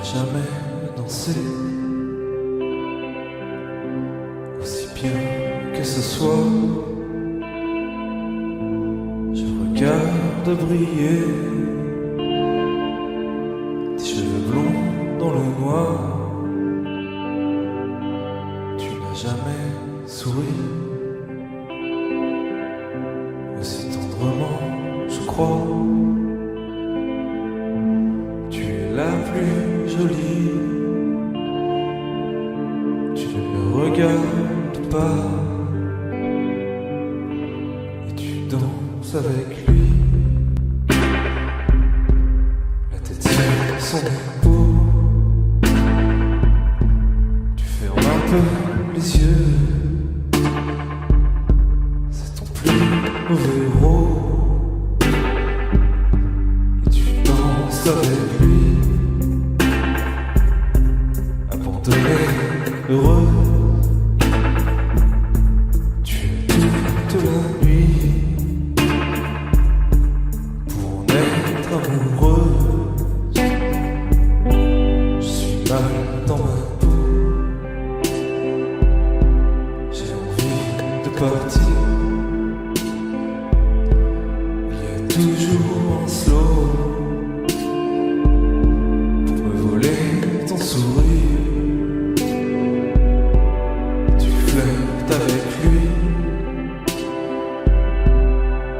Jamais dansé aussi bien que ce soir. Je regarde briller tes cheveux blonds dans le noir. Tu n'as jamais souri aussi tendrement, je crois. Tu es la plus jolie. Tu ne me regardes pas et tu danses avec lui. La tête sur son épaule. Tu fermes un peu les yeux. C'est ton plus mauvais rôle. Et tu danses avec lui. Abandonné, heureux. Tu es toute la nuit pour en être amoureux. Je suis mal dans ma peau. J'ai envie de partir. Il y a toujours un slow pour me voler ton sourire. Avec lui,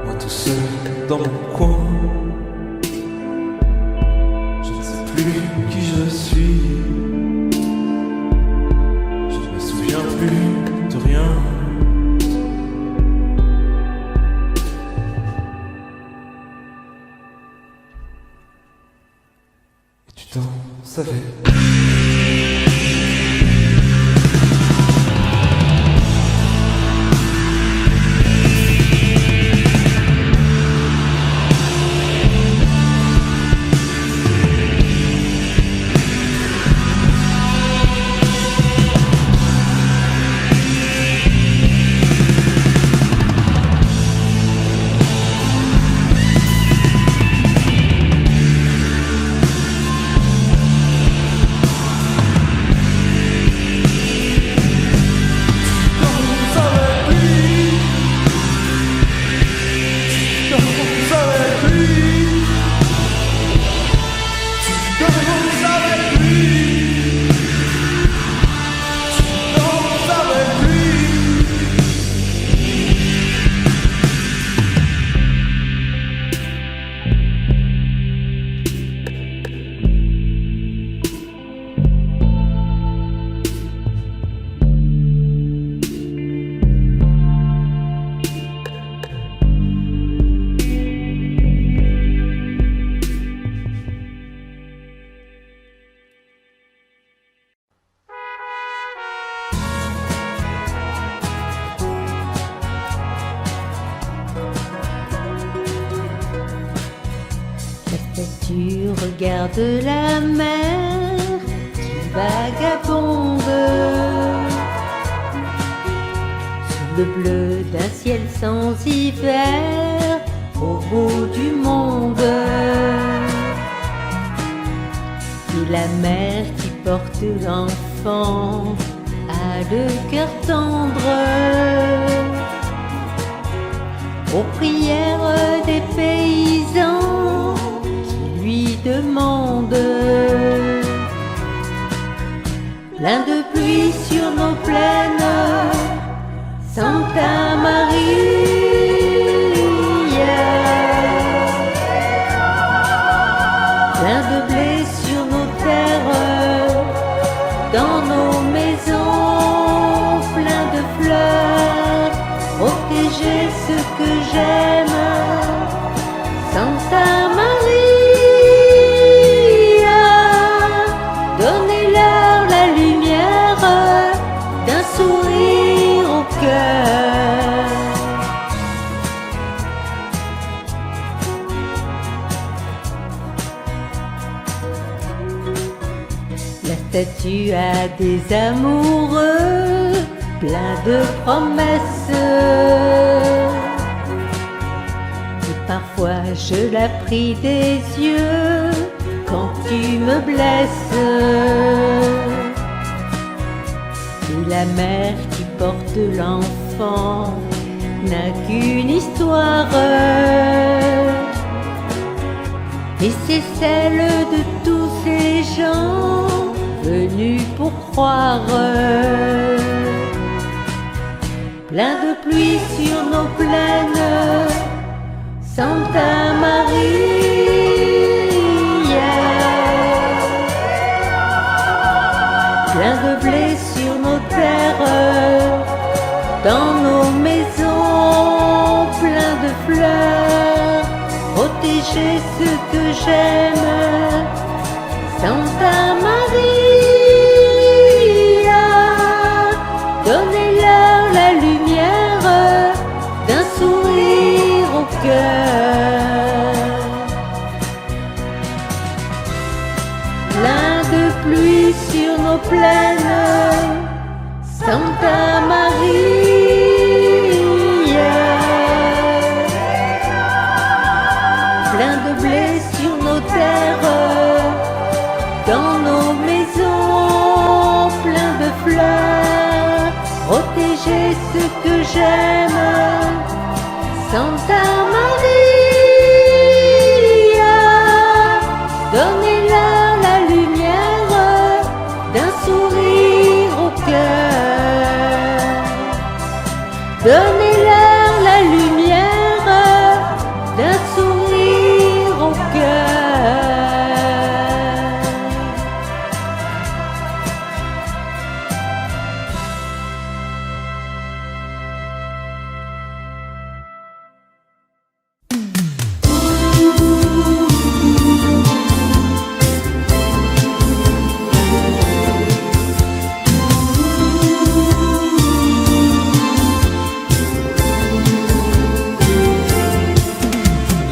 moi tout seul dans mon coin. Je ne sais plus qui je suis. Je ne me souviens plus de rien. Et tu danses avec. Tu regardes la mer qui vagabonde sous le bleu d'un ciel sans hiver au bout du monde. Et la mer qui porte l'enfant a le cœur tendre aux prières des paysans lui demande. Plein de pluie sur nos plaines, Santa Maria. Plein de blé sur nos terres, dans nos maisons, plein de fleurs, protéger ce que j'aime, Santa Maria. Donnez-leur la lumière d'un sourire au cœur. statue à des amoureux, plein de promesses. Et parfois je la prie des yeux quand tu me blesses. Et la mère qui porte l'enfant n'a qu'une histoire, et c'est celle de tous ces gens venus pour croire. Plein de pluie sur nos plaines, Santa Maria. Plein de blé sur nos terres, dans nos maisons, plein de fleurs. Protéger ce que j'aime, Santa Maria. Donnez-leur la lumière d'un sourire au cœur. Plein de pluie sur nos plaines, Santa Maria. Plein de blé sur nos terres, dans nos maisons, plein de fleurs. Protéger ce que j'aime, Santa Maria. Donnez-leur la lumière d'un sourire au cœur. Donnez-leur la lumière d'un sourire au cœur.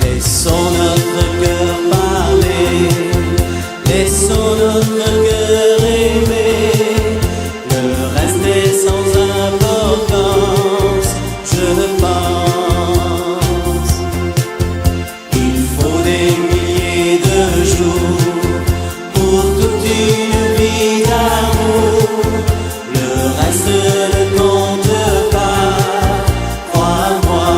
Laissons notre cœur parler, laissons notre cœur aimer. Le reste est sans importance, je pense. Il faut des milliers de jours pour toute une vie d'amour. Le reste ne compte pas, crois-moi.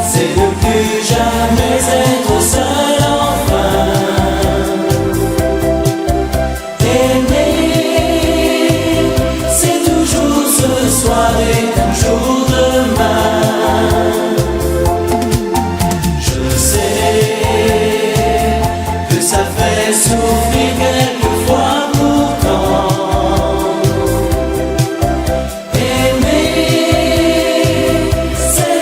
C'est ne plus jamais être seul enfin. Aimer, c'est toujours ce soir et toujours demain. Je sais que ça fait souffrir quelquefois pourtant. Aimer, c'est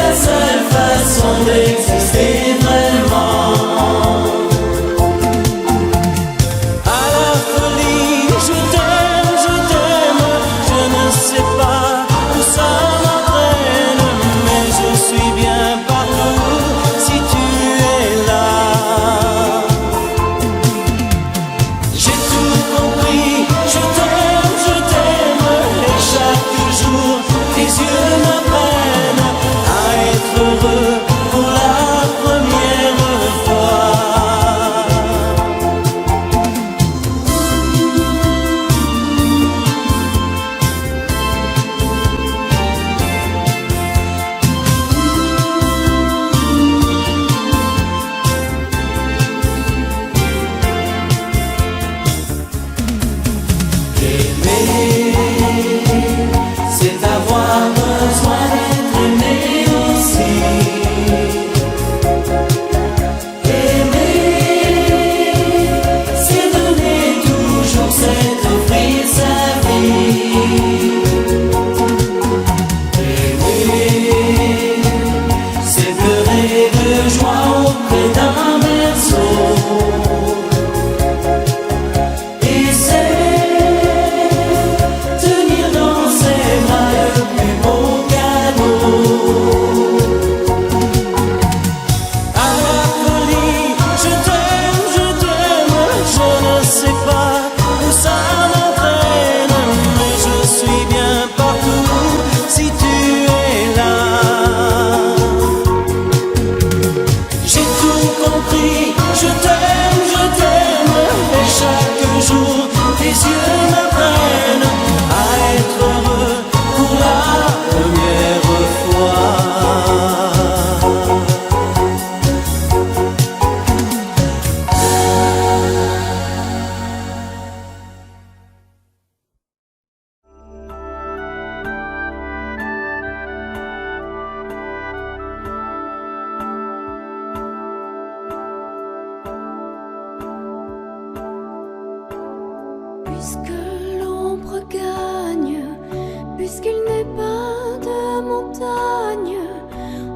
n'ai pas de montagne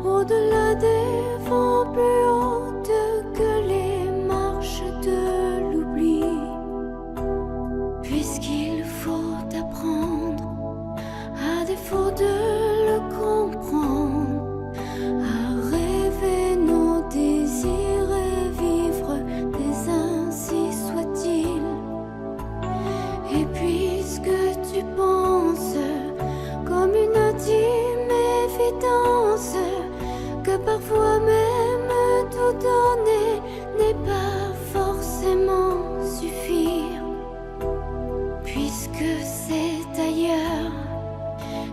au-delà des vents plus hautes que les marches de l'oubli. Puisqu'il faut apprendre, à défaut de le comprendre, à rêver nos désirs et vivre des ainsi soit-il. Et puisque tu penses comme une intime évidence que parfois même tout donner n'est pas forcément suffire, puisque c'est ailleurs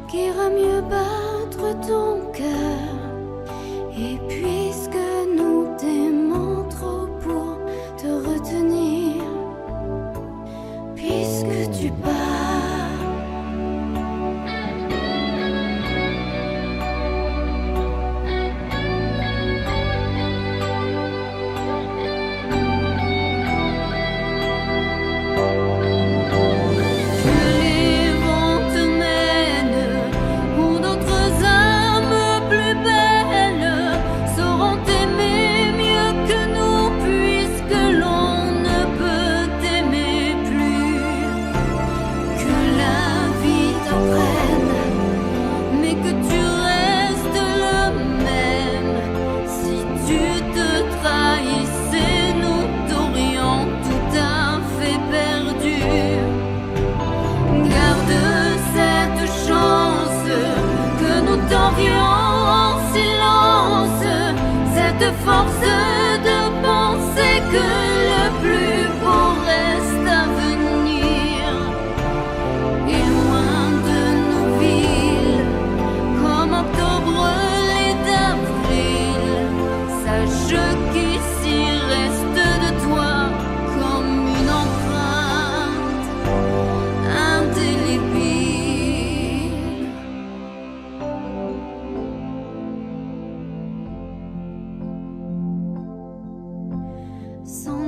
qu'ira mieux battre ton cœur, et puisque nous t'aimons trop pour te retenir, puisque tu pars. En silence, cette force de penser que le plus beau reste à venir. Et loin de nos villes, comme octobre l'est d'avril, sache qu'ici reste de toi comme une empreinte indélébile. Sans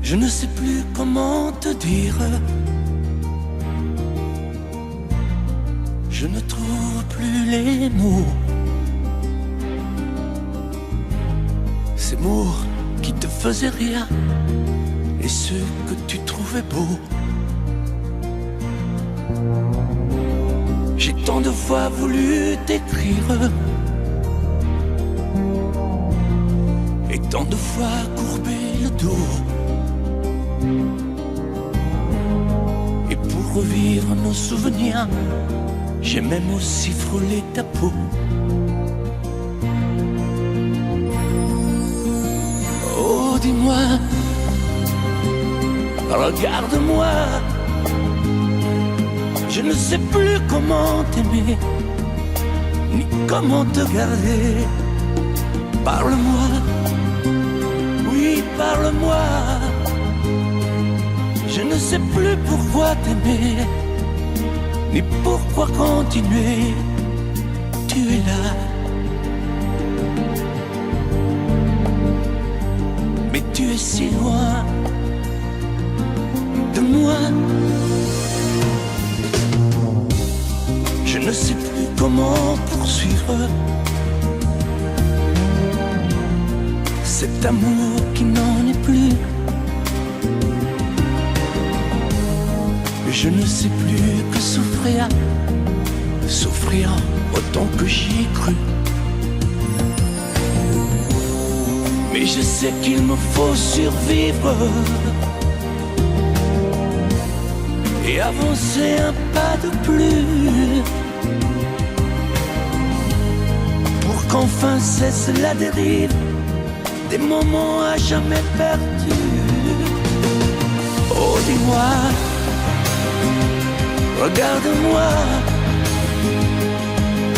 Je ne sais plus comment te dire. Je ne trouve plus les mots. Ces mots qui te faisaient rire et ceux que tu trouvais beaux. J'ai tant de fois voulu t'écrire et tant de fois courbé le dos. Et pour revivre nos souvenirs, j'ai même aussi frôlé ta peau. Oh, dis-moi, regarde-moi. Je ne sais plus comment t'aimer, ni comment te garder. Parle-moi, oui, parle-moi. Je ne sais plus pourquoi t'aimer, ni pourquoi continuer. Tu es là, mais tu es si loin de moi. Je ne sais plus comment poursuivre cet amour qui n'en est plus. Je ne sais plus que souffrir, souffrir autant que j'y ai cru. Mais je sais qu'il me faut survivre et avancer un pas de plus pour qu'enfin cesse la dérive des moments à jamais perdus. Oh, dis-moi, regarde-moi.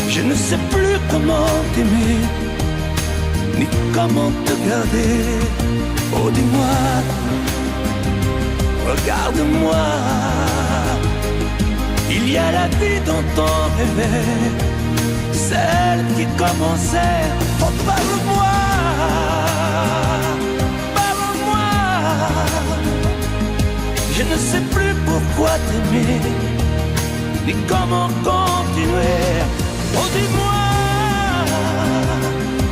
Je ne sais plus comment t'aimer, ni comment te garder. Oh, dis-moi, regarde-moi. Il y a la vie dont on rêvait, celle qui commençait. Oh, parle-moi, parle-moi. Je ne sais plus pourquoi t'aimer, ni comment continuer. Oh, dis-moi,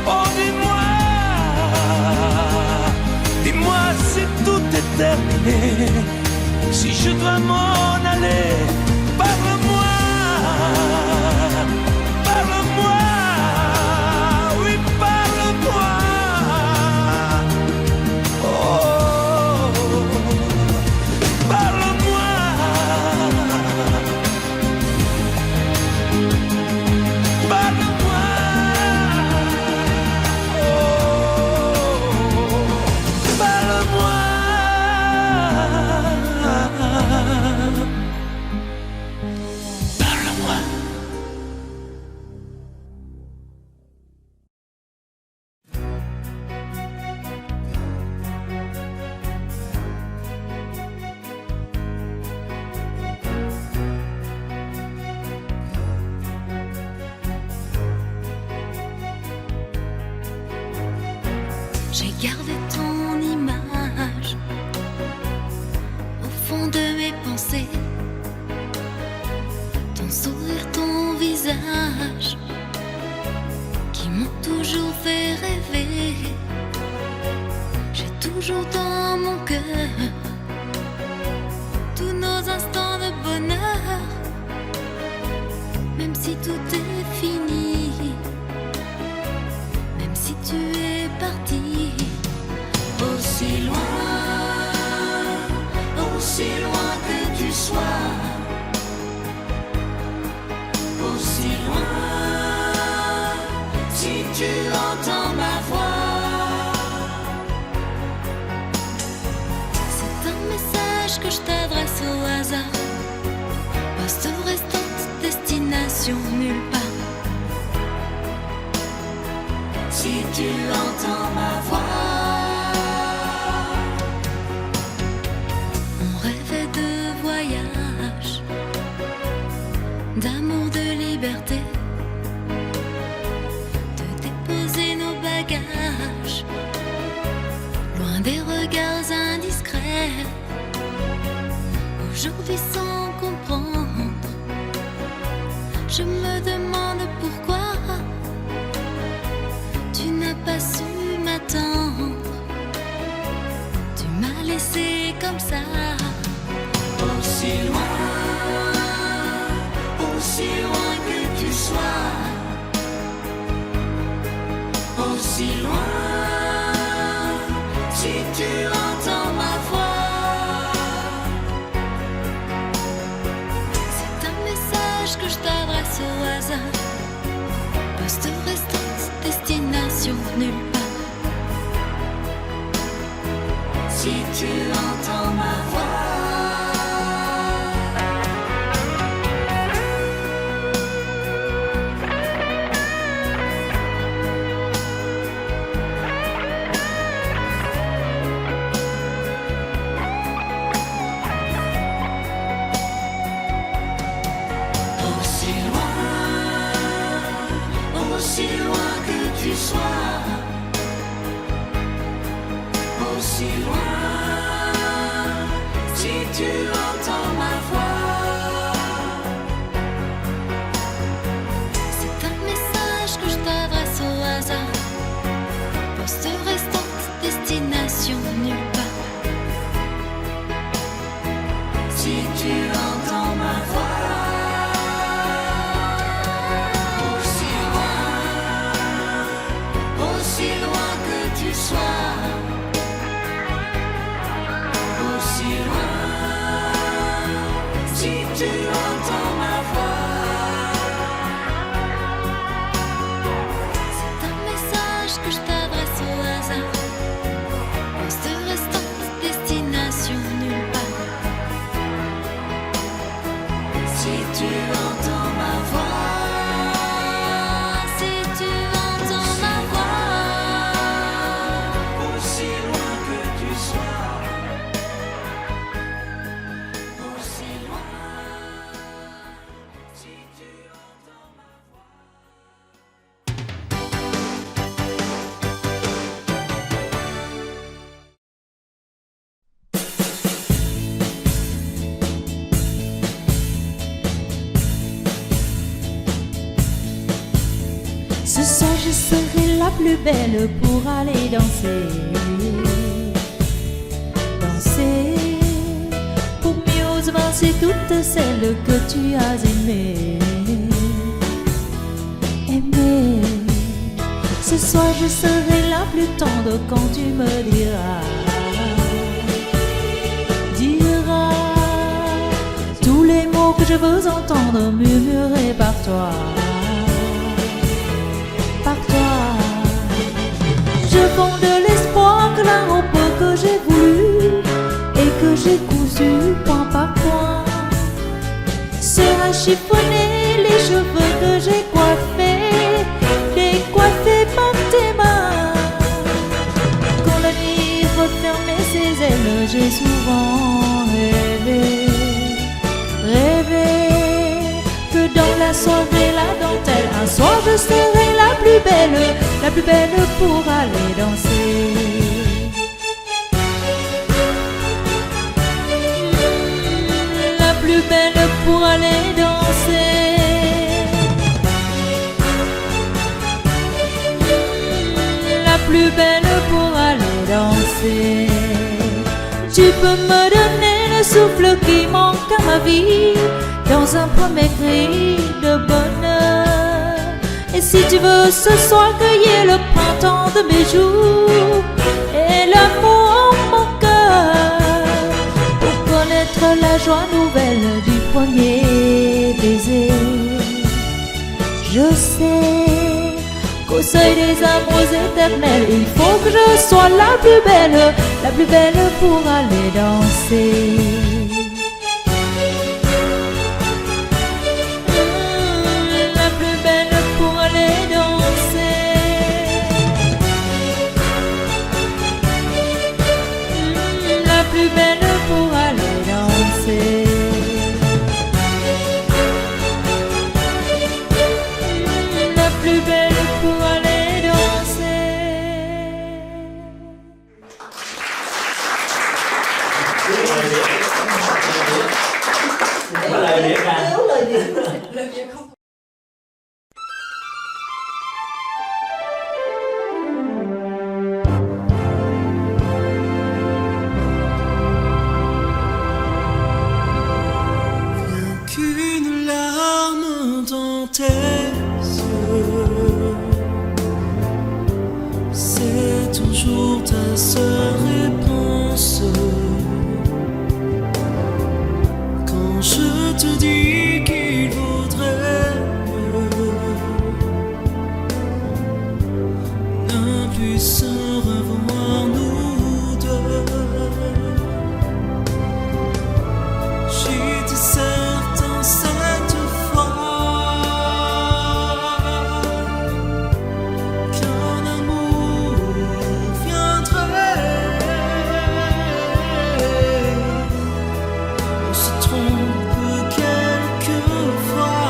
oh, dis-moi. Dis-moi si tout est terminé, si je dois m'en aller. Parle-moi, parle-moi, oui, parle-moi. Oh, parle-moi, parle-moi. Oh, parle-moi. J'ai gardé ton image au fond de mes pensées, ton sourire, ton visage qui m'ont toujours fait rêver. J'ai toujours dans mon cœur tous nos instants de bonheur, même si tout est fini, même si tu es parti. Aussi loin que tu sois, aussi loin, si tu entends ma voix. C'est un message que je t'adresse au hasard, poste restante, destination nulle part. Si tu entends ma voix. D'amour, de liberté, de déposer nos bagages loin des regards indiscrets. hier. Aujourd'hui sans comprendre, je me demande pourquoi tu n'as pas su m'attendre. Tu m'as laissé comme ça, aussi loin que tu sois, aussi loin. Si tu entends ma voix, c'est un message que je t'adresse au hasard. Poste restante, destination nulle part. Si tu entends ma voix, aussi loin que tu sois, aussi loin. Si tu entends ma voix, c'est un message que je t'adresse au hasard. Poste restante, destination nulle part. Si tu entends ma voix, aussi loin que tu sois, aussi loin. Si tu entends ma voix, c'est un message que je t'adresse au hasard. Poste restante, destination nulle part. Si tu entends ma voix, si tu entends ma voix, aussi loin que tu sois, aussi loin. Si tu entends ma voix. Ce soir je serai la plus belle pour aller danser. Danser pour mieux avancer toutes celles que tu as aimées. Aimer. Ce soir je serai la plus tendre quand tu me diras tous les mots que je veux entendre murmurés par toi. Je fonde de l'espoir que la robe que j'ai voulu et que j'ai cousue point par point sera chiffonnée, les cheveux que j'ai coiffés, décoiffés par tes mains. Quand la nuit refermait ses ailes, j'ai souvent rêvé que dans la soirée, la dentelle, un soir je serai la plus belle pour aller danser. La plus belle pour aller danser. La plus belle pour aller danser. Tu peux me donner le souffle qui manque à ma vie dans un premier cri de bonheur. Et si tu veux ce soir cueillir le printemps de mes jours et l'amour en mon cœur, pour connaître la joie nouvelle du premier baiser, je sais qu'au seuil des amours éternels, il faut que je sois la plus belle pour aller danser. Plus belle pour aller danser. La plus belle pour aller danser. tes yeux. C'est toujours ta seule réponse. Quand je te dis qu'il vaudrait mieux ne plus se revoir nous deux. J'étais certain cette fois qu'un amour viendrait. On se trompe quelquefois.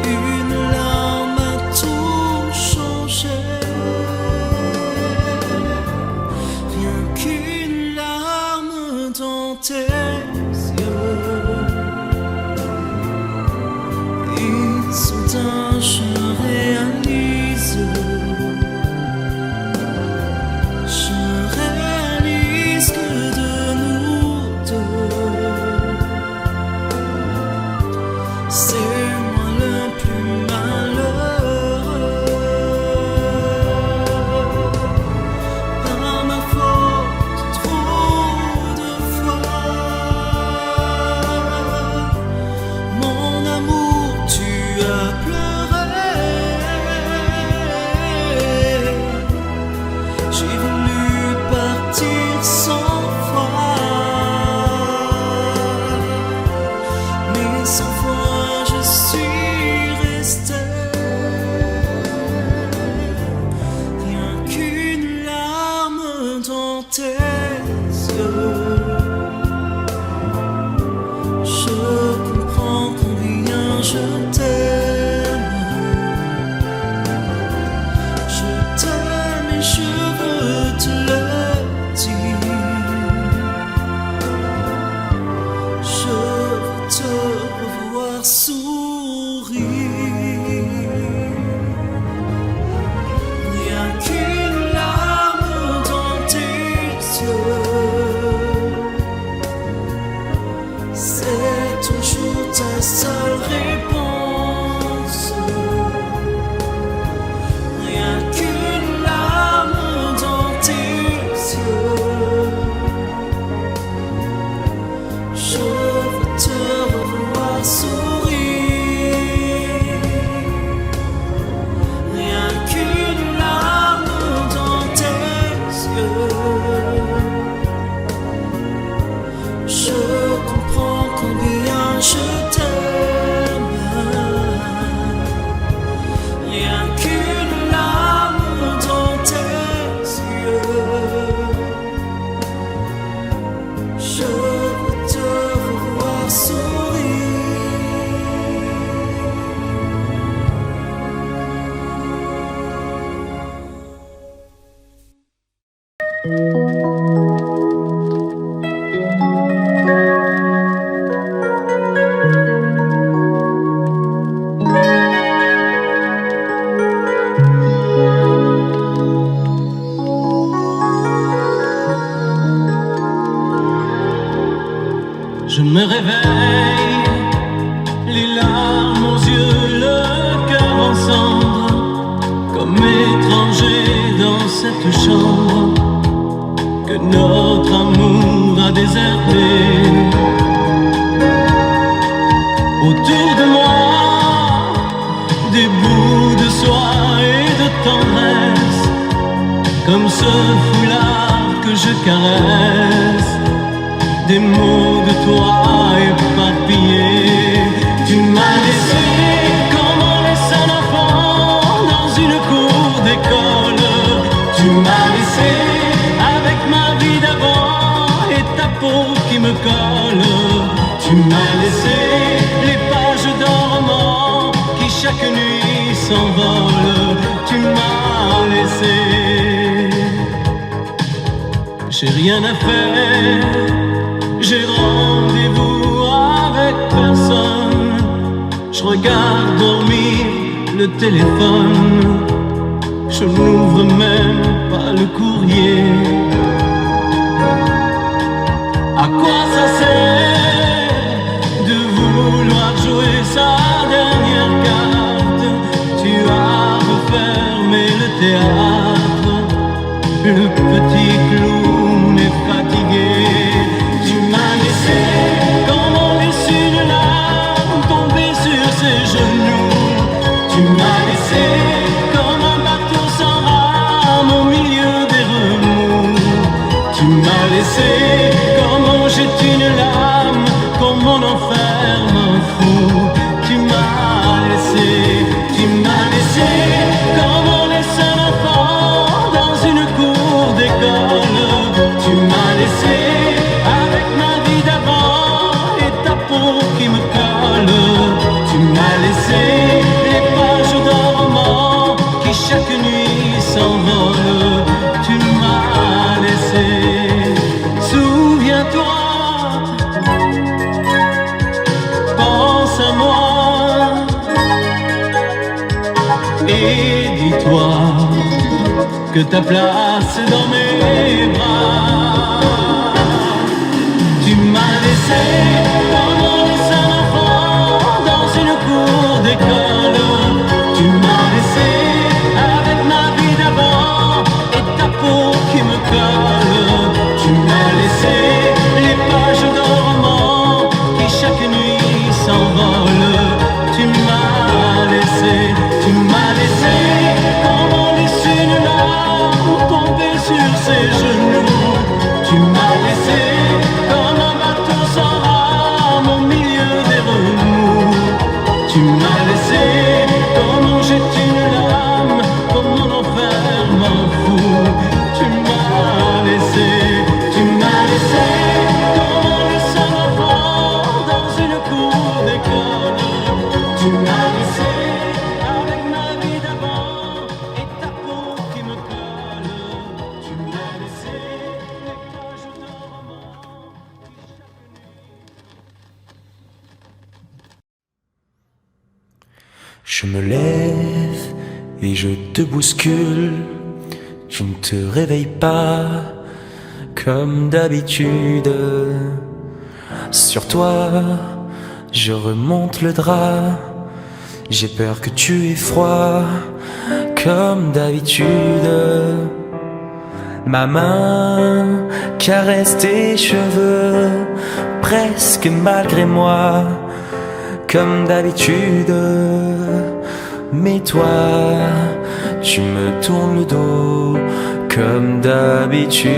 Une larme a tout changé. Rien qu'une larme dans tes yeux. Et soudain je réalise que de nous deux, c'est moi le plus malheureux. Par ma faute, trop de fois, mon amour, tu as pleuré. J'ai voulu partir sans foi, mais sans foi je suis resté. Rien qu'une larme dans tes yeux. Je comprends combien je t'aime. Je t'aime et je veux te le dire. Je veux te revoir sourire. Rien qu'une larme dans tes yeux. C'est toujours ta seule réponse. Rien qu'une larme dans tes yeux. Je veux te revoir sourire. Rien qu'une larme dans tes yeux. Je comprends combien je t'aime. Rien qu'une larme dans tes yeux. Je veux te revoir sourire. Je me réveille, les larmes aux yeux, le cœur en cendres, comme étranger dans cette chambre que notre amour a déserté. Autour de moi, des bouts de soie et de tendresse, comme ce foulard que je caresse. Des mots de toi éparpillés. Tu m'as laissé comme on laisse un enfant dans une cour d'école. Tu m'as laissé avec ma vie d'avant et ta peau qui me colle. Tu m'as laissé les pages d'un roman qui chaque nuit s'envolent. Tu m'as laissé. J'ai rien à faire. J'ai rendez-vous avec personne. Je regarde dormir le téléphone. Je n'ouvre même pas le courrier. À quoi ça sert de vouloir sa dernière carte. Tu as refermé le théâtre. Le petit clown est fatigué. Tu m'as laissé comme on laisse une larme tomber sur ses genoux. Tu m'as laissé comme un bateau sans rame au milieu des remous. Tu m'as laissé comme on jette une lame, comme on enferme un fou. Tu m'as laissé comme on laisse un enfant dans une cour d'école. Tu m'as laissé avec ma vie d'avant et ta peau qui me colle. Tu m'as laissé les pages d'un roman qui chaque nuit s'envolent. Tu m'as laissé, souviens-toi, pense à moi et dis-toi que ta place est dans mes bras. Tu m'as laissé comme on laisse un enfant dans une cour d'école. Tu m'as laissé avec ma vie d'avant et ta peau qui me colle. Tu m'as laissé les pages d'un roman qui chaque nuit s'envolent. Tu m'as laissé comme on laisse une larme tomber sur ses genoux. Tu m'as laissé comme un bateau sans rame au milieu des remous. Tu m'as laissé comme on jette une lame, comme on enferme un fou. Tu m'as laissé comme on laisse un enfant dans une cour d'école. Tu m'as laissé avec ma vie d'avant et ta peau qui me colle. Tu m'as laissé les pages d'un roman qui chaque nuit. Je me lève et je te bouscule. Tu ne te réveilles pas comme d'habitude. Sur toi, je remonte le drap. J'ai peur que tu aies froid comme d'habitude. Ma main caresse tes cheveux presque malgré moi comme d'habitude. Mais toi, tu me tournes le dos comme d'habitude.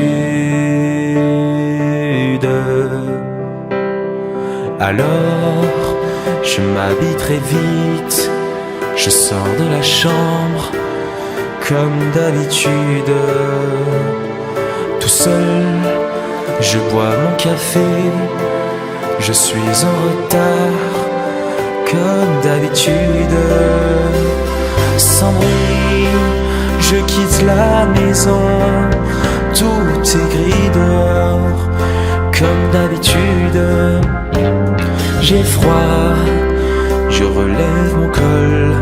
Alors, je m'habille très vite, je sors de la chambre comme d'habitude. Tout seul, je bois mon café, je suis en retard comme d'habitude. Sans bruit, je quitte la maison, tout est gris dehors comme d'habitude. J'ai froid, je relève mon col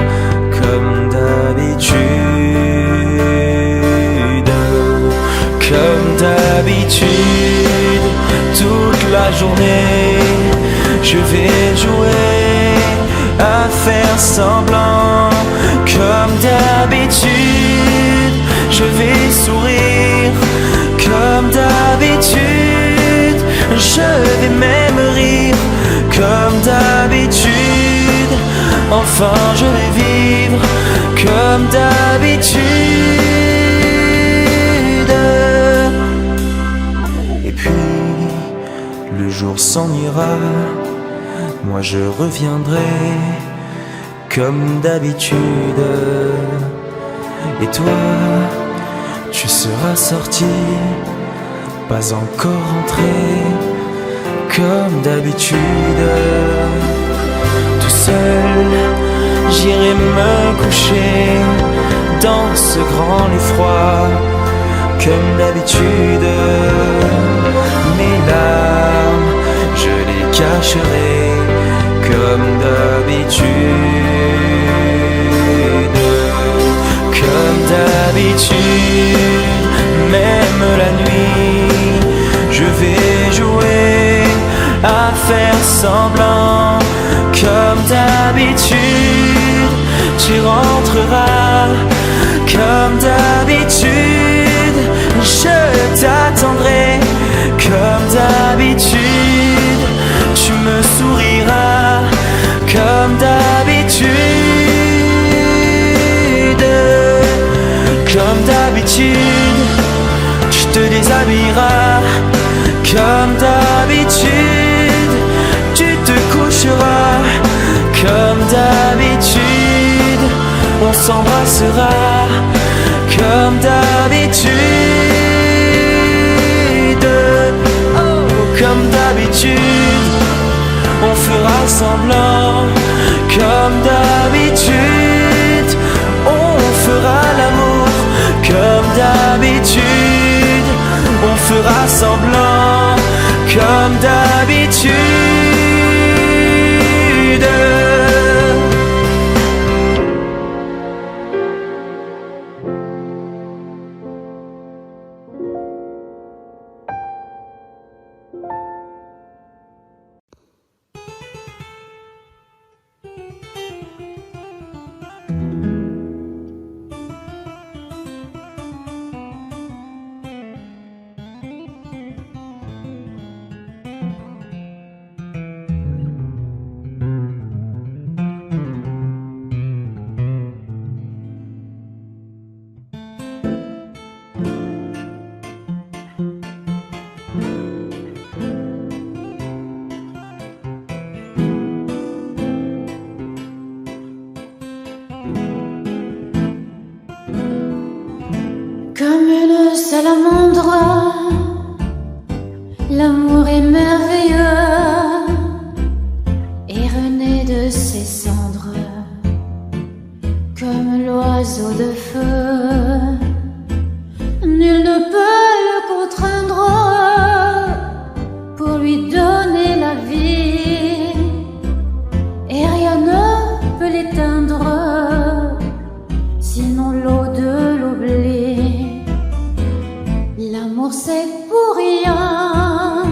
comme d'habitude. Comme d'habitude, toute la journée, je vais jouer à faire semblant. Comme d'habitude, je vais sourire. Comme d'habitude, je vais même rire. Comme d'habitude, enfin je vais vivre. Comme d'habitude. Et puis, le jour s'en ira, moi je reviendrai comme d'habitude. Et toi, tu seras sorti, pas encore rentré, comme d'habitude. Tout seul, j'irai me coucher dans ce grand lit froid, comme d'habitude. Mes larmes, je les cacherai comme d'habitude. Comme d'habitude, même la nuit, je vais jouer à faire semblant. Comme d'habitude. d'habitude, tu rentreras comme d'habitude. Je t'attendrai comme d'habitude. Tu me souriras comme d'habitude. Comme d'habitude, tu te déshabilleras comme d'habitude. Tu te coucheras comme d'habitude. On s'embrassera comme d'habitude. Oh, comme d'habitude, on fera semblant comme d'habitude. On fera l'amour comme d'habitude. On fera semblant comme d'habitude. Comme une salamandre, l'amour est merveilleux et renaît de ses cendres comme l'oiseau de feu. Nul ne peut le contraindre pour lui donner la vie et rien ne peut l'éteindre sinon l'eau de l'oubli. L'amour c'est pour rien,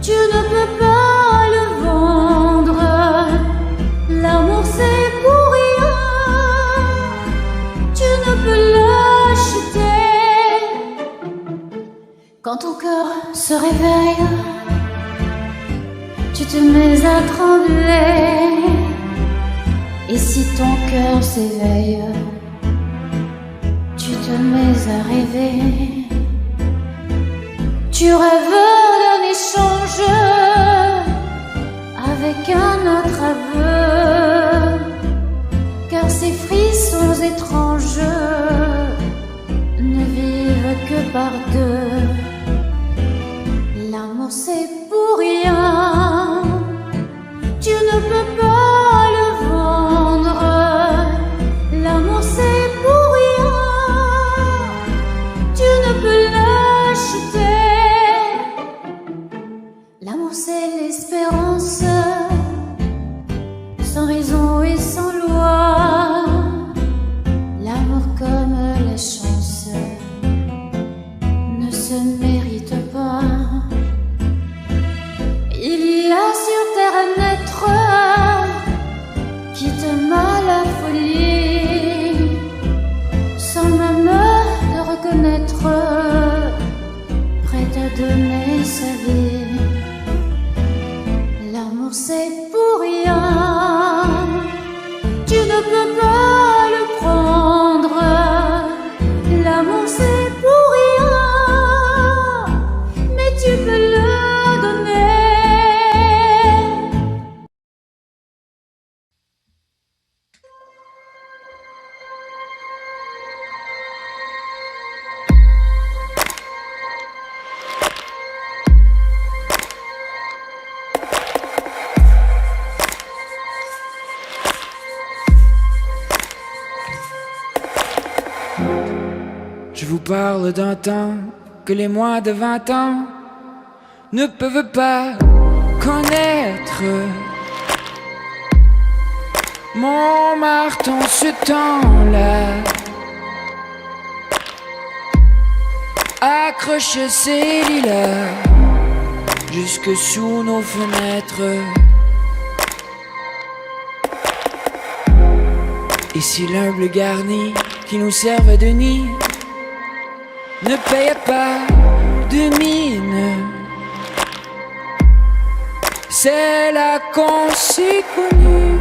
tu ne peux pas le vendre. L'amour c'est pour rien, tu ne peux l'acheter. Quand ton cœur se réveille, tu te mets à trembler. Et si ton cœur s'éveille, tu te mets à rêver. Tu rêves d'un échange avec un autre aveu, car ces frissons étranges ne vivent que par deux. L'amour c'est pour rien, tu ne peux pas le vendre. L'amour c'est pour rien, tu ne peux l'acheter. L'amour c'est l'espérance, sans raison et sans loi. L'amour comme la chance ne se mérite pas. Il y a sur terre un être qui t'aime à la folie, sans même le reconnaître, prêt à donner sa vie. L'amour c'est pour rien, tu ne peux pas le prendre. L'amour c'est pour rien, mais tu peux le donner. Je vous parle d'un temps que les moins de 20 ans ne peuvent pas connaître. Montmartre en ce temps-là accroche ses lilas jusque sous nos fenêtres. Et si l'humble garni qui nous servait de nid ne payait pas de mine, c'est là qu'on s'est connus,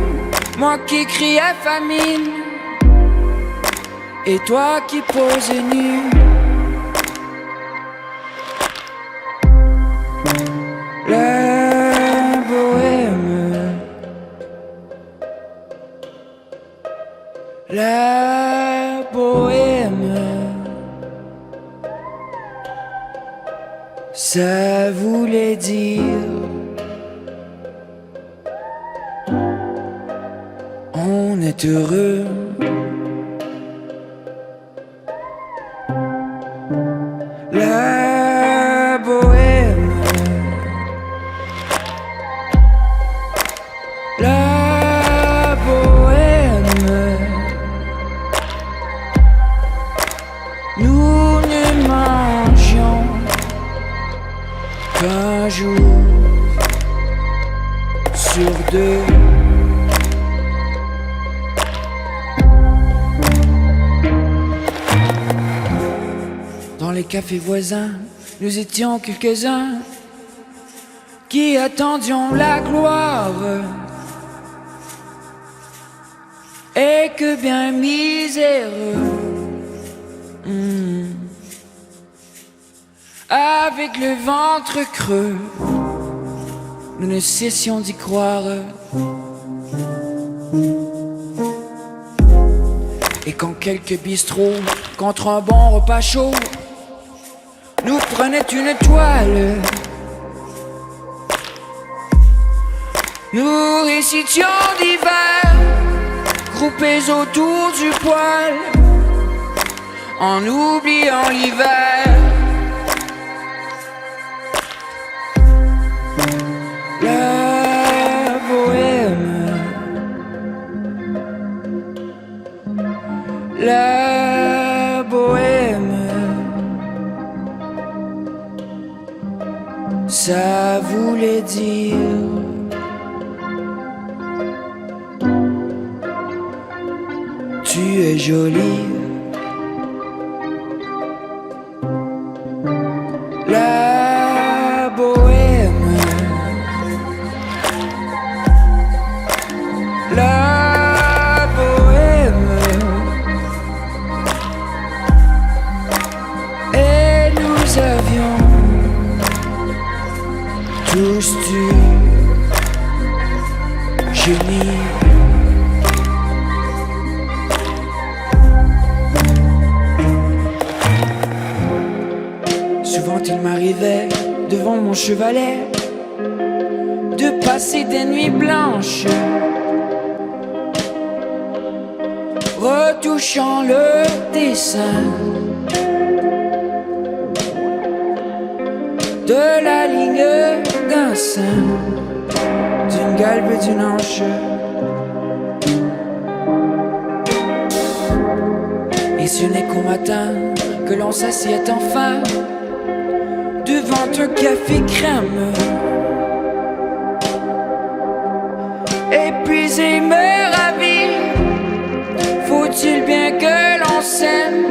moi qui criais famine et toi qui posais nu. La bohème, la bohème, ça voulait dire on est heureux. La bohème, la bohème, nous ne mangions qu'un jour sur deux. Dans les cafés voisins, nous étions quelques-uns qui attendions la gloire. Et que bien miséreux, avec le ventre creux, nous ne cessions d'y croire. Et quand quelques bistrots, contre un bon repas chaud, nous prenaient une toile, nous récitions d'hiver, groupés autour du poêle, en oubliant l'hiver. La bohème, la bohème, ça voulait dire tu es jolie. La bohème, la bohème, et nous avions tous du génie. Souvent il m'arrivait devant mon chevalet de passer des nuits blanches, retouchant le dessin de la ligne d'un sein, d'une galbe, d'une hanche. Et ce n'est qu'au matin que l'on s'assied enfin devant un café crème, épuisé mais ravi. Faut-il bien que l'on s'aime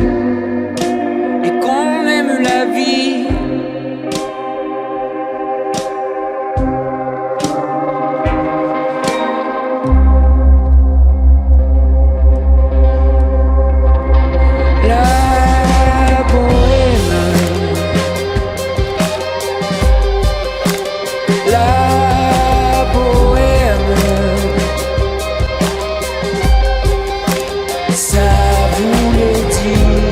et qu'on aime la vie? Ça voulait dire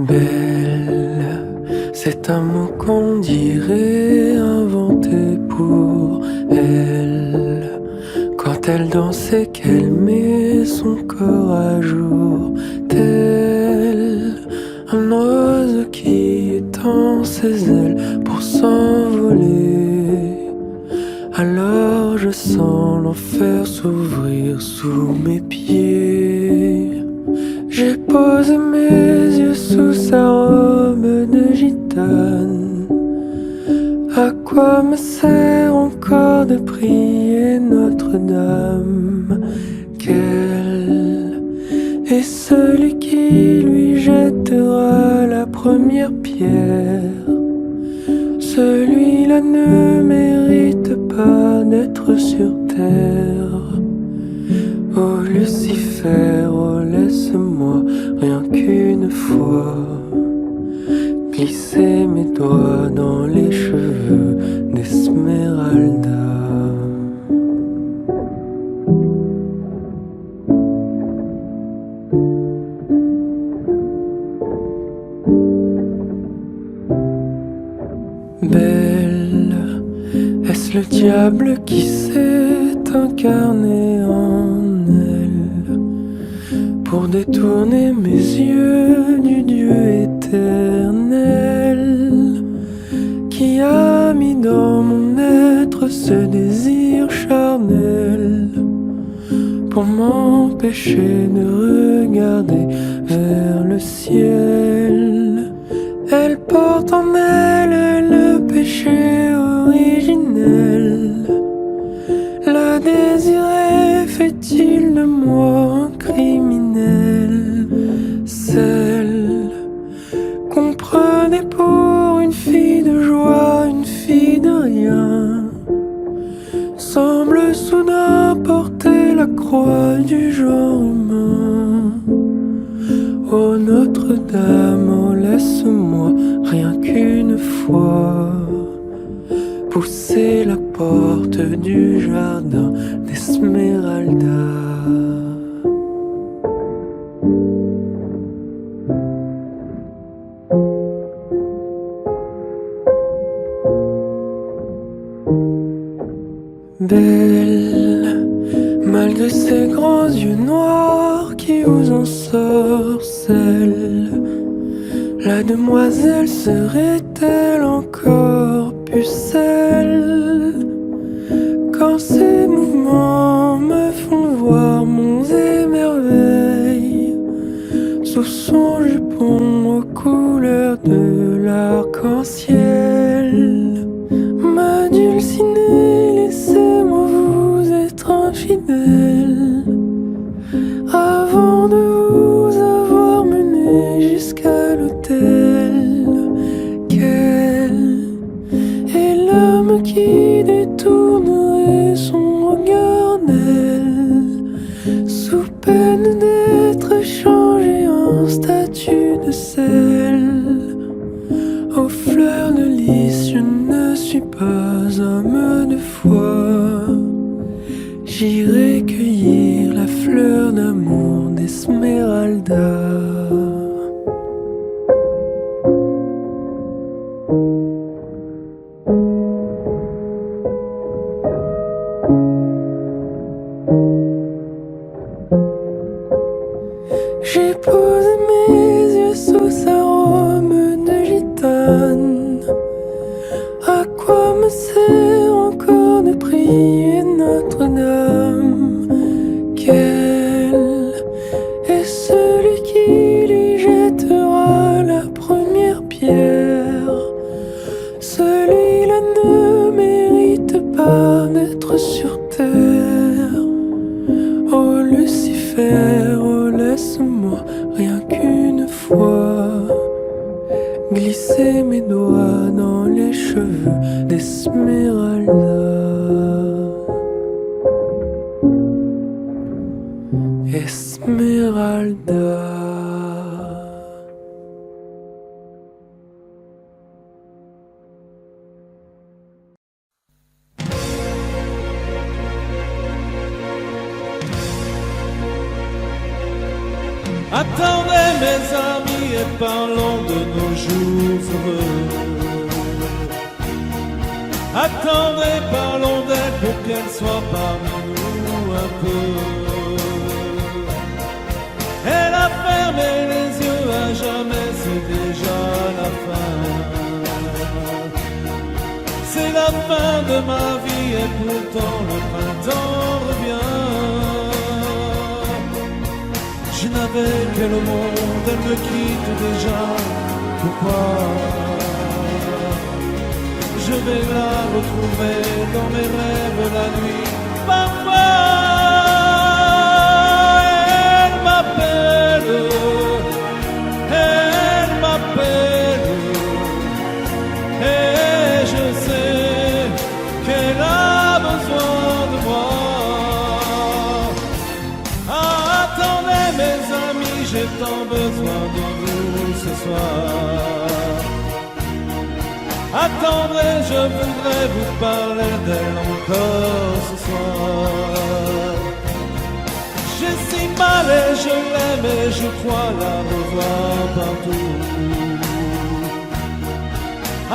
Belle, c'est un mot qu'on dirait inventé pour elle. Quand elle danse et qu'elle met son corps à jour, tel un oiseau qui étend ses ailes pour s'envoler. Alors je sens l'enfer s'ouvrir sous mes pieds. J'ai posé mes yeux sous sa robe de gitane. À quoi me sert encore de prier Notre-Dame? Quel est celui qui lui jettera la première pierre? Celui-là ne mérite pas d'être sur terre. Oh Lucifer, oh laisse-moi rien qu'une fois glisser mes doigts dans les cheveux d'Esmeralda. Belle, est-ce le diable qui s'est incarné en elle pour détourner mes yeux du Dieu éternel qui a mis dans mon être ce désir charnel pour m'empêcher de regarder vers le ciel? Elle porte en elle le péché originel. La désirer fait-il de moi un criminel? Celle qu'on prenait pour une fille de joie, une fille de rien, semble soudain porter la croix du genre humain. Oh Notre-Dame, oh laisse-moi rien qu'une fois pousser la porte du jardin d'Esmeralda. Belle, malgré ses grands yeux noirs qui vous ensorcellent, la demoiselle serait-elle encore pucelle? Quand ses mouvements me font voir monts et merveilles sous son jupon aux couleurs de l'arc-en-ciel. Ma Dulcinée, laissez-moi vous être infidèle avant de vous avoir mené jusqu'à l'autel. Quel est l'homme qui détournerait son regard d'elle sous peine d'être changé en statue de sel? Aux fleurs de lys, je ne suis pas homme de foi. J'irai cueillir la fleur d'amour d'Esmeralda. J'ai posé mes yeux sous sa robe de gitane. À quoi me sert encore de prier Notre-Dame? Quel est celui qui lui jettera la première pierre? Celui-là ne mérite pas d'être sur terre. Oh Lucifer, oh laisse-moi rien qu'une fois glisser mes doigts dans les cheveux d'Esmeralda. Esmeralda. Attendez mes amis et parlons de nos jours heureux. Attendez, parlons d'elle pour qu'elle soit parmi nous un peu. Elle a fermé les yeux à jamais, c'est déjà la fin. C'est la fin de ma vie et pourtant le printemps revient. Je n'avais qu'elle au monde, elle me quitte déjà. Pourquoi? Je vais la retrouver dans mes rêves la nuit. Parfois, elle m'appelle, et je sais qu'elle a besoin de moi. Attendez mes amis, j'ai tant besoin de vous ce soir. Attendez, je voudrais vous parler d'elle encore ce soir. J'ai si mal et je l'aime et je crois la revoir partout.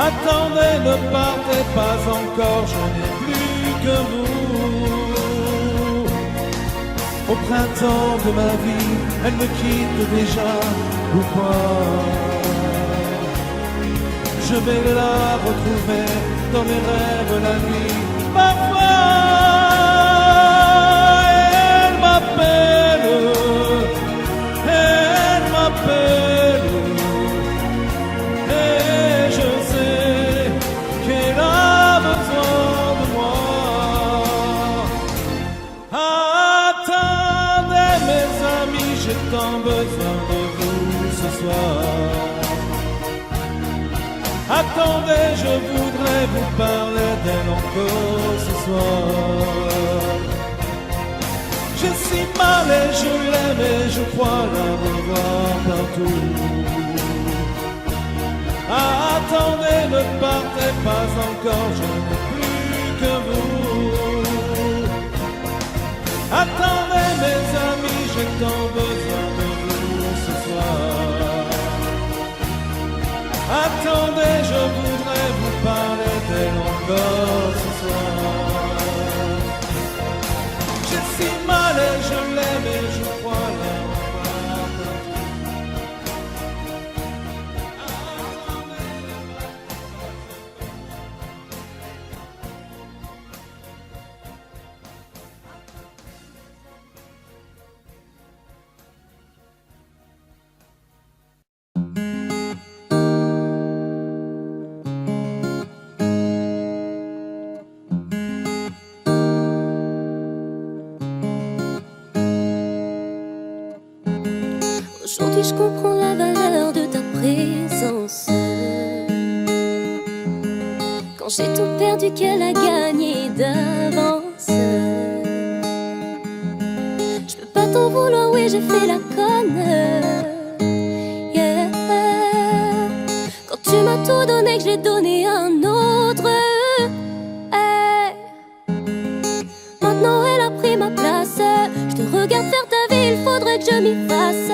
Attendez, ne partez pas encore, je n'ai plus que vous. Au printemps de ma vie, elle me quitte déjà. Pourquoi? Je vais la retrouver dans mes rêves la nuit. Parfois, elle m'appelle, et je sais qu'elle a besoin de moi. Attendez mes amis, j'ai tant besoin de vous ce soir. Attendez, je voudrais vous parler d'elle encore ce soir. J'ai si mal et je l'aime et je crois la revoir partout. Attendez, ne partez pas encore, je n'ai plus que vous. Attendez mes amis, j'ai tant besoin de vous ce soir. Attendez, je voudrais vous parler d'elle encore ce soir. J'ai si mal et je l'aime et je crois la revoir. Aujourd'hui je comprends la valeur de ta présence. Quand j'ai tout perdu, qu'elle a gagné d'avance. Je peux pas t'en vouloir, oui j'ai fait la conne. Yeah. Quand tu m'as tout donné, que je l'ai donné à un autre. Hey. Maintenant elle a pris ma place. Je te regarde faire ta vie, il faudrait que je m'y fasse.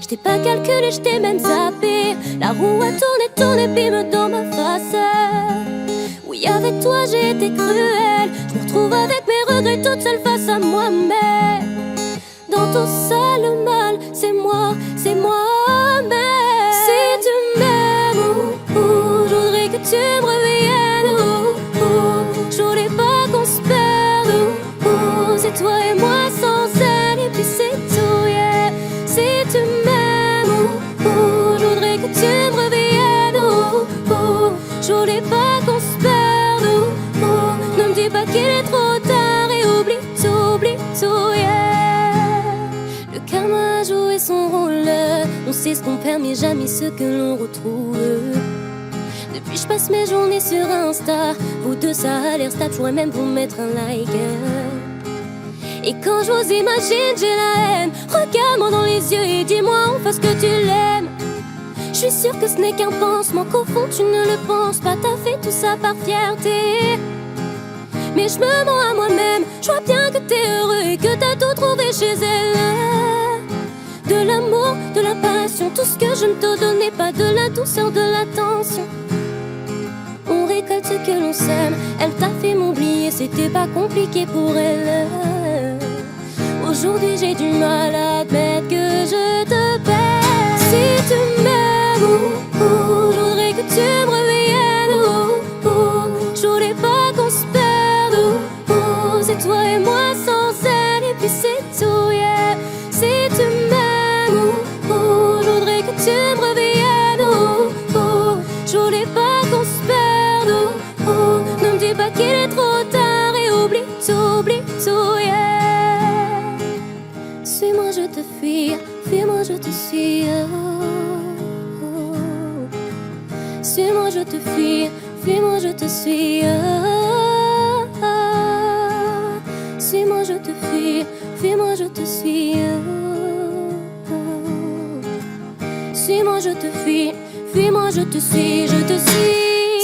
Je t'ai pas calculé, je t'ai même zappé. La roue a tourné, tourné, bim dans ma face. Oui, avec toi j'ai été cruelle. Je me retrouve avec mes regrets toute seule face à moi. Mais dans tout ça le mal, c'est moi, c'est moi-même. Si tu m'aimes, je voudrais que tu me reviennes. Je voulais pas qu'on se perde. C'est toi et moi sans elle, et puis c'est tout, yeah. Si tu m'aimes, je voudrais que tu me reviennes. Je voulais pas qu'on se perde. Ne me dis pas qu'il est trop tard et oublie tout, yeah. Le karma a joué son rôle. On sait ce qu'on perd mais jamais ce que l'on retrouve. Depuis je passe mes journées sur Insta. Vous deux ça a l'air stable, je pourrais même vous mettre un like. Et quand je vous imagine, j'ai la haine. Regarde-moi dans les yeux et dis-moi enfin ce que tu l'aimes. Je suis sûre que ce n'est qu'un pansement, qu'au fond tu ne le penses pas. T'as fait tout ça par fierté, mais je me mens à moi-même. Je vois bien que t'es heureux et que t'as tout trouvé chez elle. De l'amour, de la passion, tout ce que je ne te donnais pas, de la douceur, de l'attention. On récolte ce que l'on sème. Elle t'a fait m'oublier, c'était pas compliqué pour elle. Aujourd'hui j'ai du mal à admettre que je te perds. Si tu m'aimes, je voudrais que tu me reviennes. Je voulais pas qu'on se perde. C'est toi et moi sans elle, et puis c'est tout, yeah. Si tu m'aimes, je voudrais que tu me reviennes. Je voulais pas qu'on se perde. Ne me dis pas qu'il est trop tard et oublie tout, yeah. Suis-moi, je te fuis, fuis-moi, je te suis. Suis-moi, je te fuis, fuis-moi, je te suis. Suis-moi, je te fuis, fuis-moi, je te suis. Suis-moi, je te fuis, fuis-moi, je te suis, je te suis.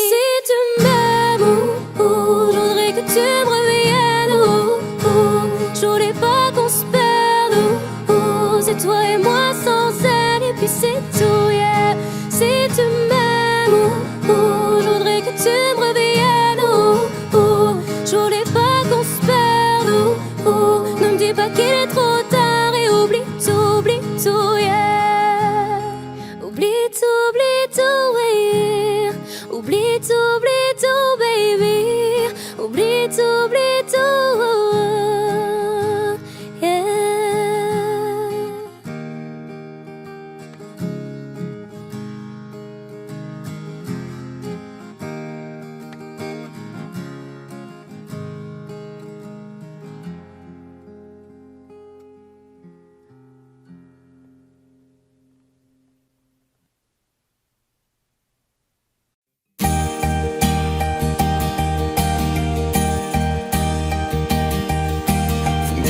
Si tu m'aimes, je voudrais que tu me reviennes. Je voulais pas qu'on se perde. C'est toi et moi sans elle, et puis c'est tout, yeah. Si tu m'aimes, je voudrais que tu me reviennes. Je voulais pas qu'on se perde. Ne me dis pas qu'il est trop tard et oublie tout, yeah. Oublie tout, yeah. Oublie tout, baby. Oublie tout, yeah.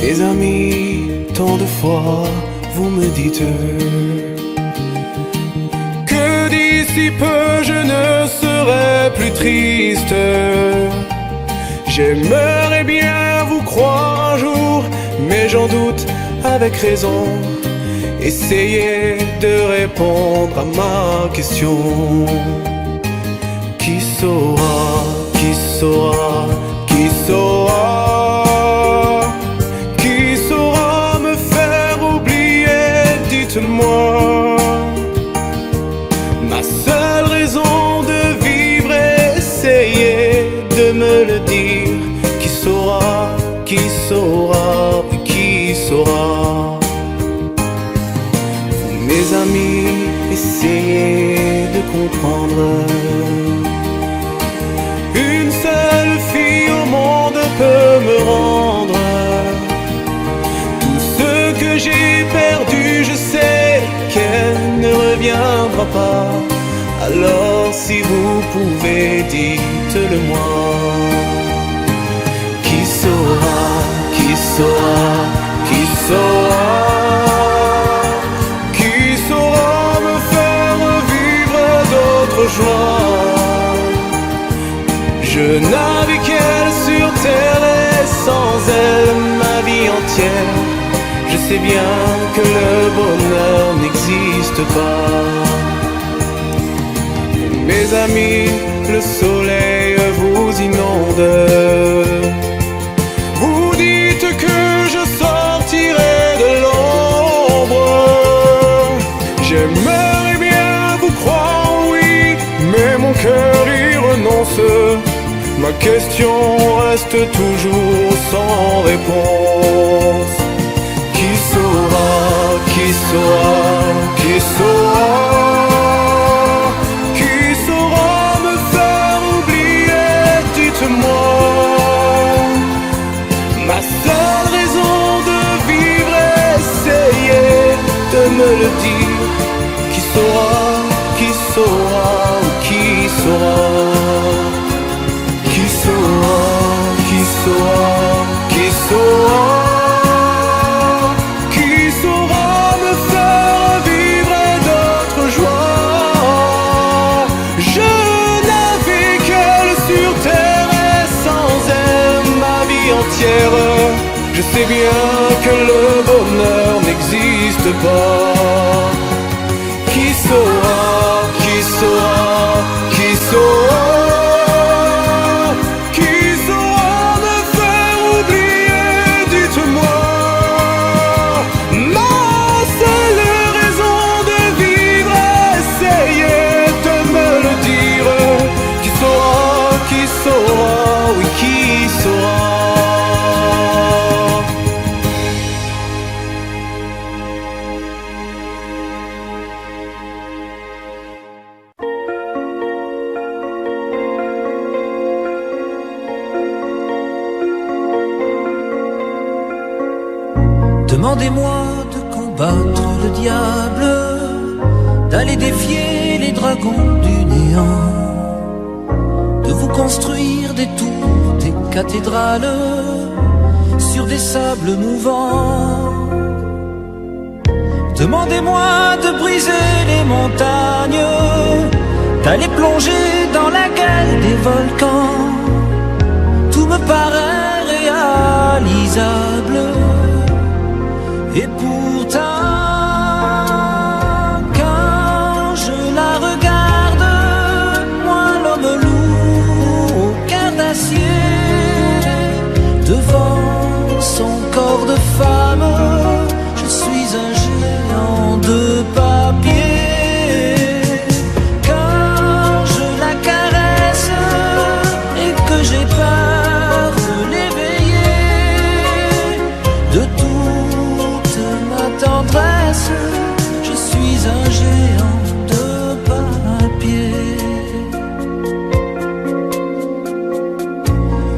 Mes amis, tant de fois vous me dites que d'ici peu je ne serai plus triste. J'aimerais bien vous croire un jour, mais j'en doute avec raison. Essayez de répondre à ma question. Qui saura, qui saura, qui saura? Dites-moi, ma seule raison de vivre, essayez de me le dire. Qui saura, qui saura, qui saura? Vous, mes amis, essayez de comprendre. Une seule fille au monde peut me rendre tout ce que j'ai perdu. Je sais qu'elle ne reviendra pas. Alors si vous pouvez, dites-le moi. Qui saura, qui saura, qui saura? Qui saura me faire vivre d'autres joies? Je navigue qu'elle sur terre et sans elle ma vie entière. Je sais bien que le bonheur n'existe pas. Mes amis, le soleil vous inonde. Vous dites que je sortirai de l'ombre. J'aimerais bien vous croire, oui, mais mon cœur y renonce. Ma question reste toujours sans réponse. Qui saura, qui saura, qui saura? Qui saura me faire oublier? Dites-moi. Ma seule raison de vivre, essayez de me le dire. Qui saura, qui saura, qui saura? Qui saura, qui saura, qui saura? Je sais bien que le bonheur n'existe pas. qui saura, qui saura, qui saura, qui saura me faire oublier, dites-moi. Ma seule raison de vivre, essayez de me le dire. Qui saura, oui, qui saura. Demandez-moi de combattre le diable, d'aller défier les dragons du néant, de vous construire des tours, des cathédrales sur des sables mouvants. Demandez-moi de briser les montagnes, d'aller plonger dans la gueule des volcans. Tout me paraît réalisable. Et pourtant, quand je la regarde, moi l'homme loup au cœur d'acier, devant son corps de femme, je suis un géant de papier. Quand je la caresse et que j'ai peur de l'éveiller, de toute ma tendresse, je suis un géant de papier.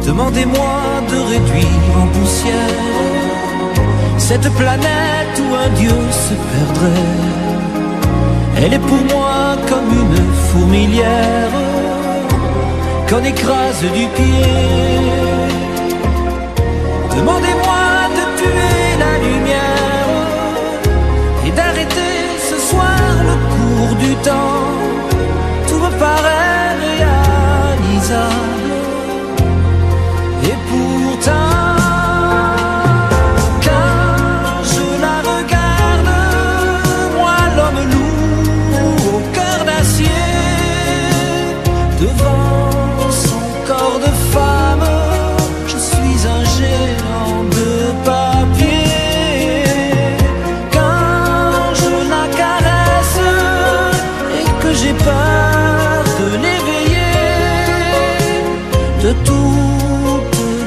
Demandez-moi de réduire en poussière cette planète où un dieu se perdrait. Elle est pour moi comme une fourmilière qu'on écrase du pied. Demandez-moi de tuer la lumière et d'arrêter ce soir le cours du temps. Tout me paraît réalisable. Et pourtant, quand je la regarde, moi l'homme loup au cœur d'acier, devant son corps de femme, je suis un géant de papier. Quand je la caresse et que j'ai peur de l'éveiller, de toute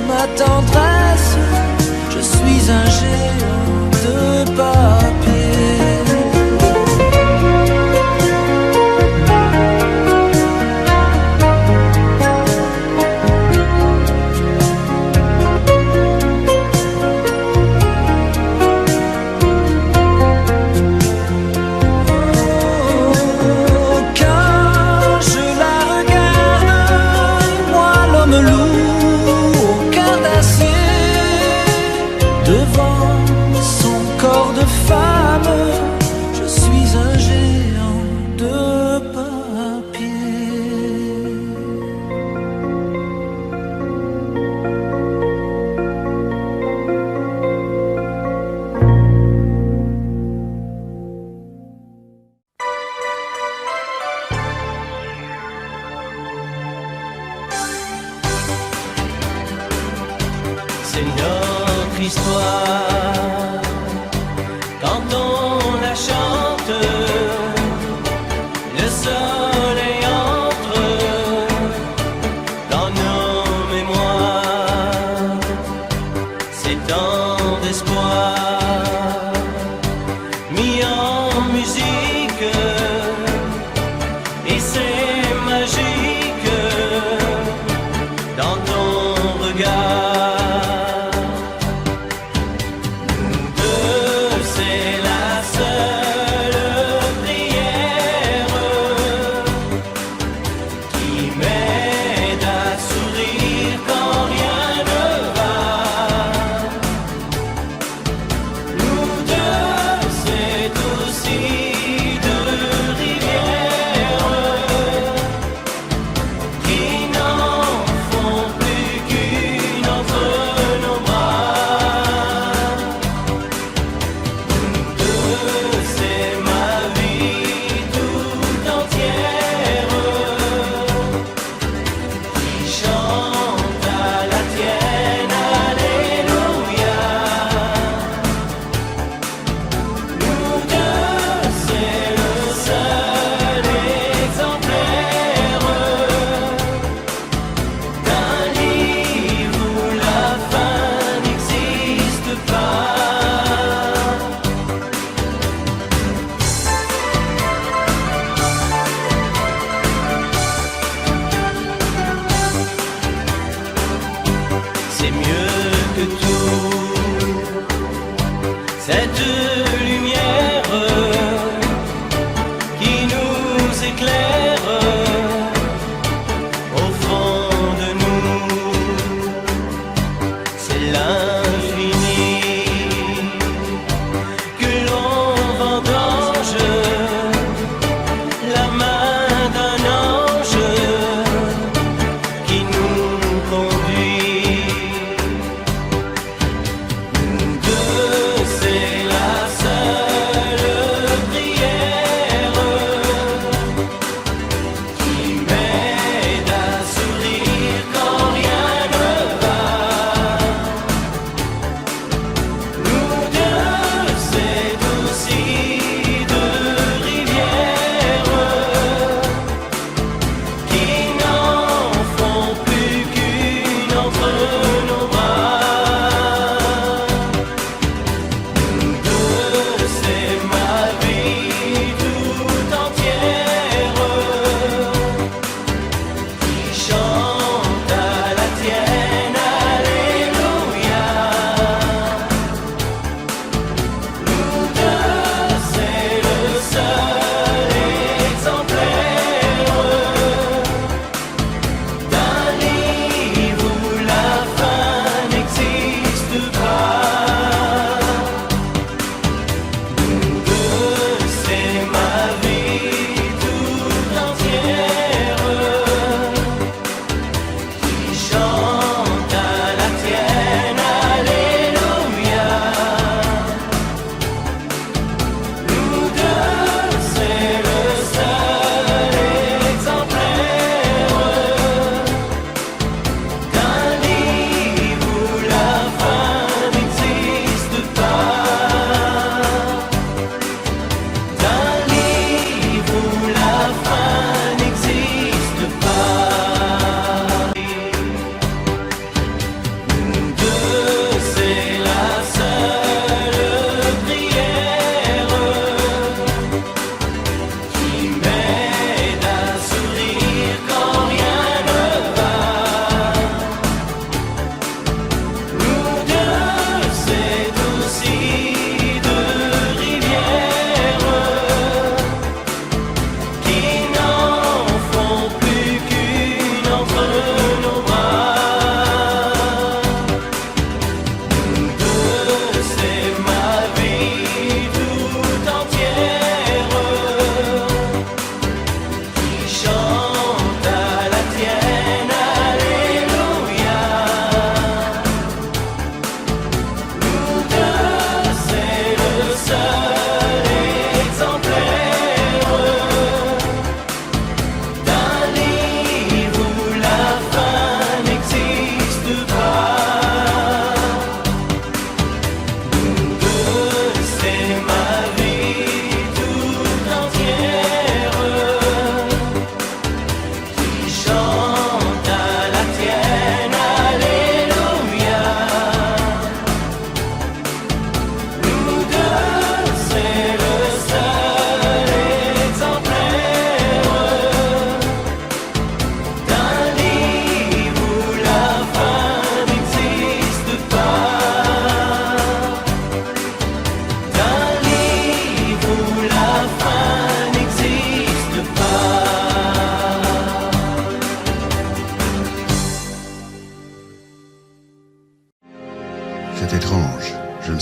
ma tendresse, je suis un géant de papier. Quand je la regarde, moi l'homme loup au cœur d'acier, devant son corps de femme, je suis un géant de papier. C'est notre histoire. Quand on la chante, le soleil entre dans nos mémoires. C'est tant d'espoir mis en musique, et c'est magique dans ton regard. C'est la seule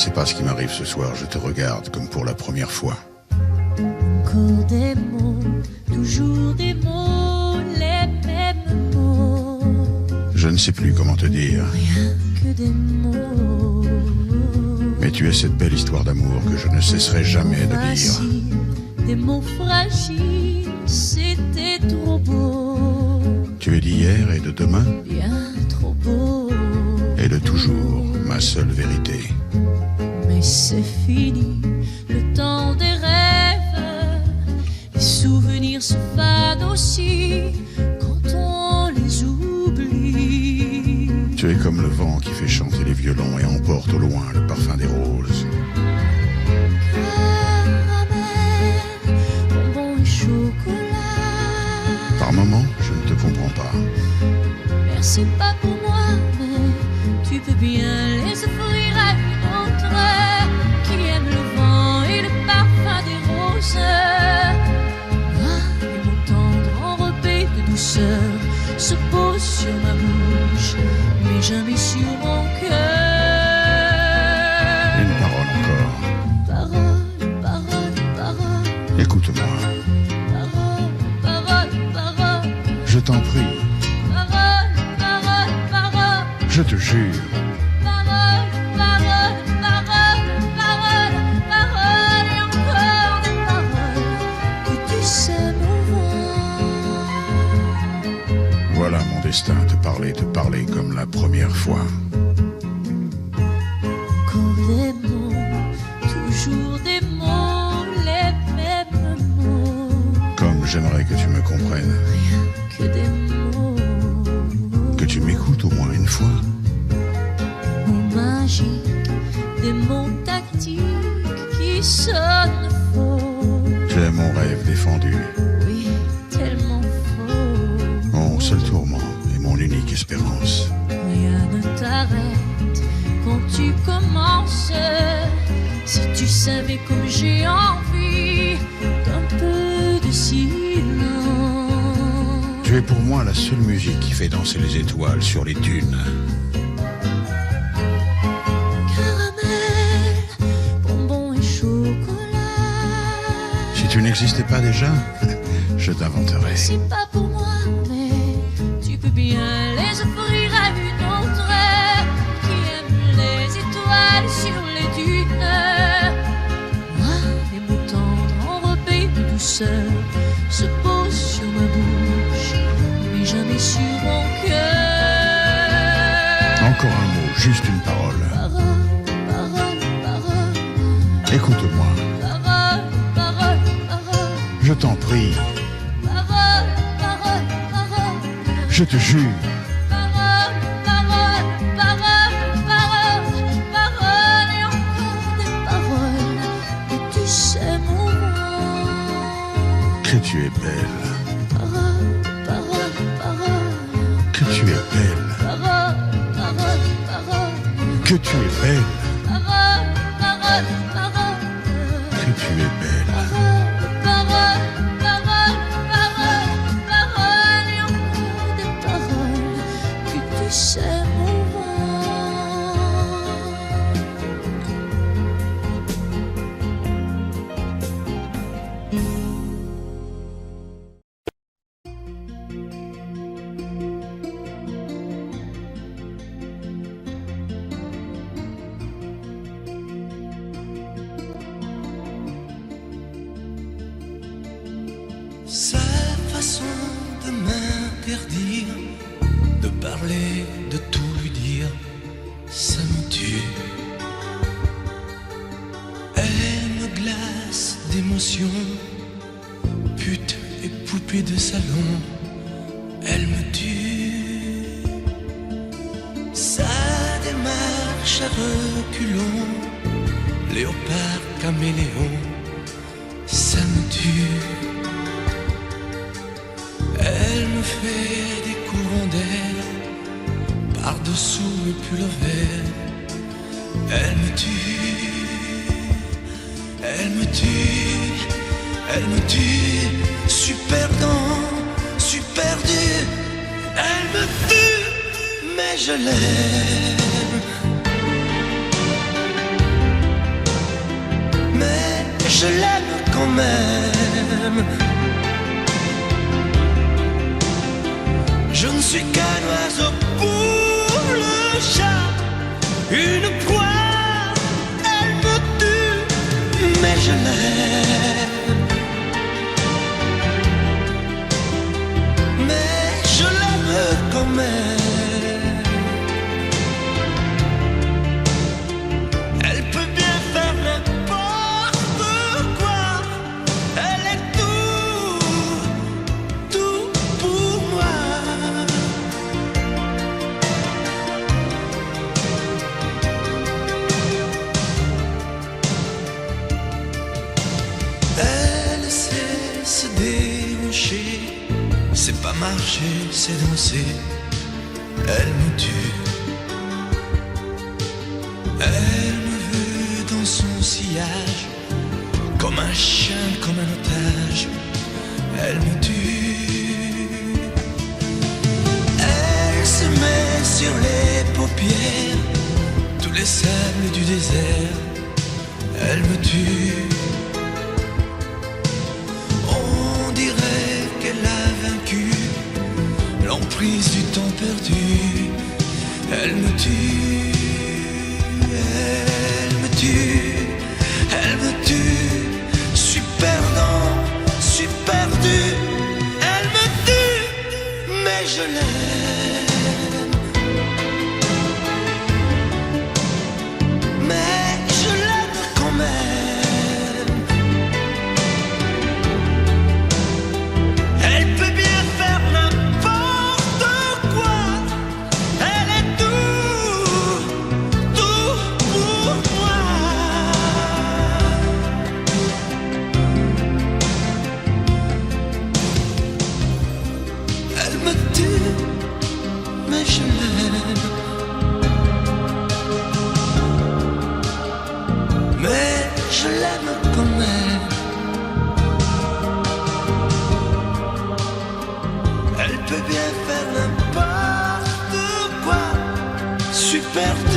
sais pas ce qui m'arrive ce soir, je te regarde comme pour la première fois. Encore des mots, toujours des mots, les mêmes mots. Je ne sais plus comment te dire. Rien que des mots. Mais tu es cette belle histoire d'amour que je ne cesserai jamais de dire. Des mots fragiles, c'était trop beau. Tu es d'hier et de demain, Bien trop beau. et de toujours, ma seule vérité. Mais c'est fini, le temps des rêves. Les souvenirs se fanent aussi quand on les oublie. Tu es comme le vent qui fait chanter les violons et emporte au loin le parfum des roses. Caramel, bonbon et chocolat. Par moments, je ne te comprends pas. Merci pas pour moi, mais tu peux bien les offrir à une autre qui aime le vent et le parfum des roses. Ah, les mots tendres enrobés de douceur se posent sur ma bouche, mais jamais sur mon cœur. Une parole encore. Parole, parole, parole. Écoute-moi, Parole, parole, parole. je t'en prie, Parole, parole, parole. je te jure. Parole, parole, parole, parole, parole et encore des paroles que tu sais mon vent. Voilà mon destin, te parler comme la première fois. Encore des mots, toujours des mots, les mêmes mots. Comme j'aimerais que tu me comprennes, Rien que des mots. que tu m'écoutes au moins une fois. Mots magiques, des mots tactiques qui sonnent faux. Tu es mon rêve défendu, Oui, tellement faux. mon seul tourment et mon unique espérance. Rien ne t'arrête quand tu commences. Si tu savais comme j'ai envie d'un peu de silence. Tu es pour moi la seule musique qui fait danser les étoiles sur les dunes. Caramel, bonbon et chocolat. Si tu n'existais pas déjà, je t'inventerai. C'est pas pour moi, mais tu peux bien les offrir à une autre qui aime les étoiles sur les dunes. Moi, les mots tendres enrobés de douceur se posent sur ma bouche, mais jamais sur mon cœur. Encore un mot, juste une parole. Parole, parole, parole, Écoute-moi, parole, parole, parole, je t'en prie, parole, parole, parole. je te jure. Parole, parole, parole, parole, parole et encore des paroles que tu sais mon nom. Que tu es belle, Parole, parole, parole, que tu es belle, parole, parole, parole, que tu es belle, parole, parole, parole, que tu es belle. parole, parole, parole, parole, parole et encore des paroles que tu sais mon Sa façon de m'interdire de parler, de tout lui dire, ça me tue. Elle me glace d'émotion, pute et poupée de salon, elle me tue. Sa démarche à reculons, léopard caméléon, ça me tue. Elle me fait des courants d'air par-dessous le pull vert. Elle me tue, elle me tue, elle me tue. Super dans, super dur. Elle me tue, mais je l'aime. je l'aime quand même. Je ne suis qu'un oiseau pour le chat, une proie, elle me tue, mais je l'aime. Mais je l'aime quand même. Elle peut bien faire n'importe quoi, elle est tout pour moi. Elle sait se déhancher, c'est pas marcher, c'est danser. Elle me tue. Elle me veut dans son sillage, comme un chien, comme un otage. Elle me tue. Elle se met sur les paupières tous les sables du désert. Elle me tue. On dirait qu'elle a vaincu l'emprise du temps perdu. Elle me tue. Elle me tue. Elle me tue. Je suis perdant, je suis perdu. Elle me tue, mais je l'aime. Mais je l'aime quand même. Elle peut bien faire n'importe quoi. Elle est tout pour moi. Elle me tue, mais je l'aime. Mais je l'aime quand même. Elle peut bien faire n'importe quoi. Je suis perdu.